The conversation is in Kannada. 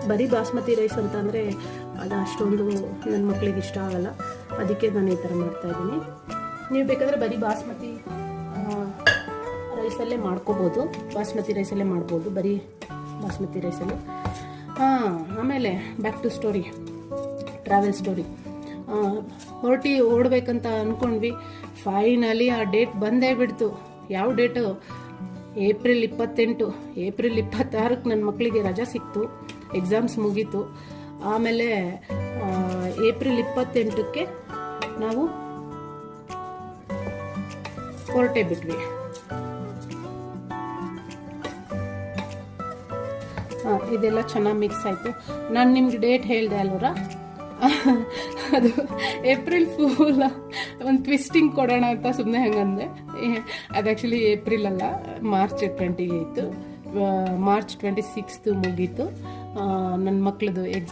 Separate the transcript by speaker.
Speaker 1: ಬರೀ ಬಾಸ್ಮತಿ ರೈಸ್ ಅಂತಂದರೆ ಅದು ಅಷ್ಟೊಂದು ನನ್ನ ಮಕ್ಕಳಿಗೆ ಇಷ್ಟ ಆಗಲ್ಲ. ಅದಕ್ಕೆ ನಾನು ಈ ಥರ ಮಾಡ್ತಾಯಿದ್ದೀನಿ. ನೀವು ಬೇಕಾದರೆ ಬರೀ ಬಾಸ್ಮತಿ ರೈಸಲ್ಲೇ ಮಾಡ್ಕೋಬೋದು, ಬಾಸ್ಮತಿ ರೈಸಲ್ಲೇ ಮಾಡ್ಬೋದು, ಬರೀ ಬಾಸ್ಮತಿ ರೈಸಲ್ಲಿ. ಆಮೇಲೆ back to story, travel story. ಓಡಬೇಕಂತ ಅಂದ್ಕೊಂಡ್ವಿ. ಫೈನಲಿ ಆ ಡೇಟ್ ಬಂದೇ ಬಿಡ್ತು. ಯಾವ ಡೇಟು? ಏಪ್ರಿಲ್ 28. ಏಪ್ರಿಲ್ 26ಕ್ಕೆ ನನ್ನ ಮಕ್ಕಳಿಗೆ ರಜಾ ಸಿಕ್ತು, ಎಕ್ಸಾಮ್ಸ್ ಮುಗೀತು. ಆಮೇಲೆ ಏಪ್ರಿಲ್ 28ಕ್ಕೆ ನಾವು ಹೊರಟೇ ಬಿಟ್ವಿ. ಇದೆಲ್ಲ ಚೆನ್ನಾಗಿ ಮಿಕ್ಸ್ ಆಯಿತು. ನಾನು ನಿಮ್ಗೆ ಡೇಟ್ ಹೇಳಿದೆ ಅಲ್ವರ, ಅದು ಏಪ್ರಿಲ್ ಫೂಲ್ ಒಂದು ಟ್ವಿಸ್ಟಿಂಗ್ ಕೊಡೋಣ ಅಂತ ಸುಮ್ಮನೆ ಹಂಗಂದೆ. ಅದು ಆ್ಯಕ್ಚುಲಿ ಏಪ್ರಿಲ್ ಅಲ್ಲ, ಮಾರ್ಚ್ 28. ಮಾರ್ಚ್ 26 ಮುಗೀತು ನನ್ನ ಮಕ್ಕಳದು ಎಕ್ಸಾಮ್.